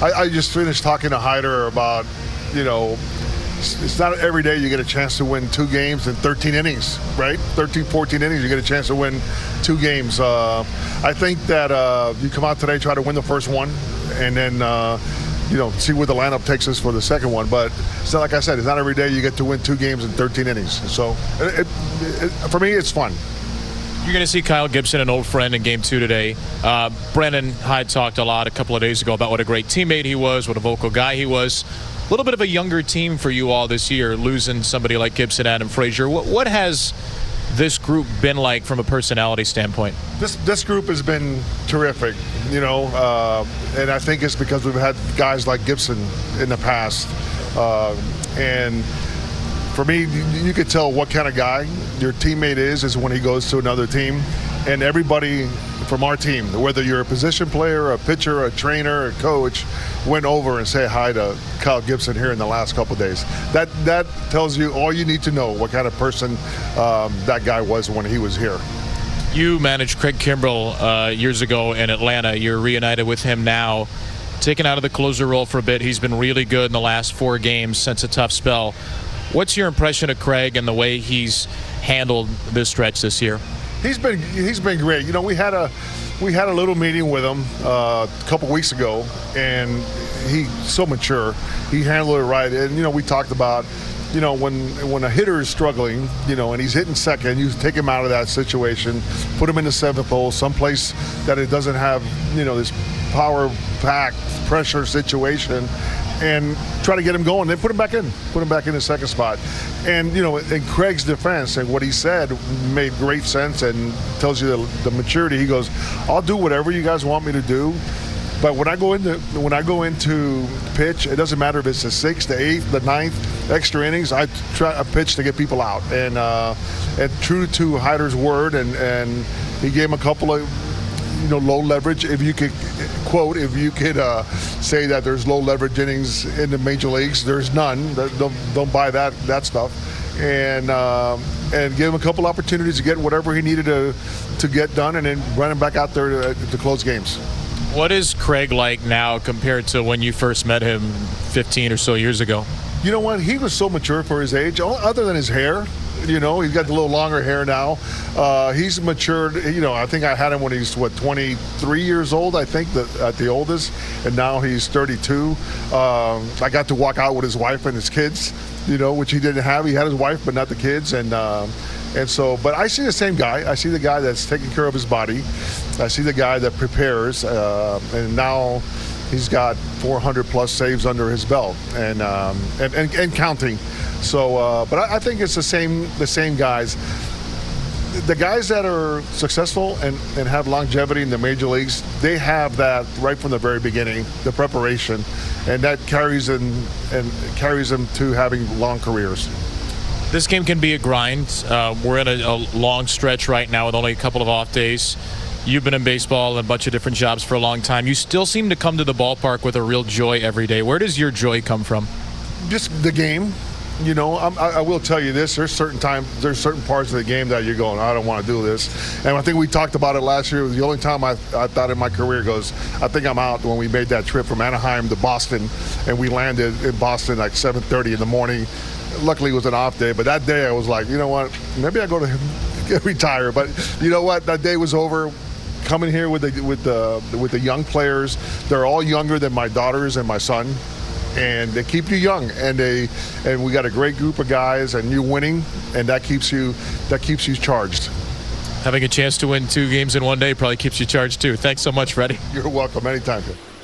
I just finished talking to Hyder about, it's not every day you get a chance to win 2 games in 13 innings, right? 13, 14 innings, you get a chance to win 2 games. I think that you come out today, try to win the first one, and then, see where the lineup takes us for the second one. But it's not, like I said, it's not every day you get to win 2 games in 13 innings. So for me, it's fun. You're going to see Kyle Gibson, an old friend, in Game 2 today. Brandon Hyde talked a lot a couple of days ago about what a great teammate he was, what a vocal guy he was. A little bit of a younger team for you all this year, losing somebody like Gibson, Adam Frazier. What has this group been like from a personality standpoint? This group has been terrific, and I think it's because we've had guys like Gibson in the past. And for me, you could tell what kind of guy your teammate is when he goes to another team. And everybody from our team, whether you're a position player, a pitcher, a trainer, a coach, went over and say hi to Kyle Gibson here in the last couple of days. That tells you all you need to know what kind of person that guy was when he was here. You managed Craig Kimbrell years ago in Atlanta. You're reunited with him now, taken out of the closer role for a bit. He's been really good in the last 4 games since a tough spell. What's your impression of Craig and the way he's handled this stretch this year? He's been great. We had a little meeting with him a couple weeks ago, and he's so mature. He handled it right. And we talked about, when a hitter is struggling, and he's hitting second, you take him out of that situation, put him in the 7th hole, someplace that it doesn't have, this power-packed pressure situation, and try to get him going, then put him back in the second spot. And in Craig's defense, and what he said made great sense and tells you the maturity. He goes, I'll do whatever you guys want me to do, but when I go into pitch, it doesn't matter if it's the 6th, the 8th, the 9th, extra innings. I try a pitch to get people out, and true to Hyder's word, and he gave him a couple of low leverage. If you could say that there's low leverage innings in the major leagues, there's none. Don't buy that stuff. And give him a couple opportunities to get whatever he needed to get done, and then run him back out there to close games. What is Craig like now compared to when you first met him 15 or so years ago? You know what? He was so mature for his age, other than his hair. He's got the little longer hair now. He's matured. I think I had him when he's 23 years old, I think, at the oldest, and now he's 32. I got to walk out with his wife and his kids, which he didn't have. He had his wife, but not the kids, but I see the same guy. I see the guy that's taking care of his body. I see the guy that prepares, and now he's got 400 plus saves under his belt, and counting. So, but I think it's the same guys. The guys that are successful and have longevity in the major leagues, they have that right from the very beginning, the preparation, and that carries them to having long careers. This game can be a grind. We're in a long stretch right now with only a couple of off days. You've been in baseball and a bunch of different jobs for a long time. You still seem to come to the ballpark with a real joy every day. Where does your joy come from? Just the game. I will tell you this. There's certain parts of the game that you're going, I don't want to do this. And I think we talked about it last year. It was the only time I thought in my career I think I'm out, when we made that trip from Anaheim to Boston, and we landed in Boston like 7:30 in the morning. Luckily, it was an off day, but that day I was like, you know what? Maybe I go to retire. But you know what? That day was over. Coming here with the young players, they're all younger than my daughters and my son, and they keep you young. And we got a great group of guys, and you're winning, and that keeps you charged. Having a chance to win 2 games in one day probably keeps you charged too. Thanks so much, Fredi. You're welcome. Anytime.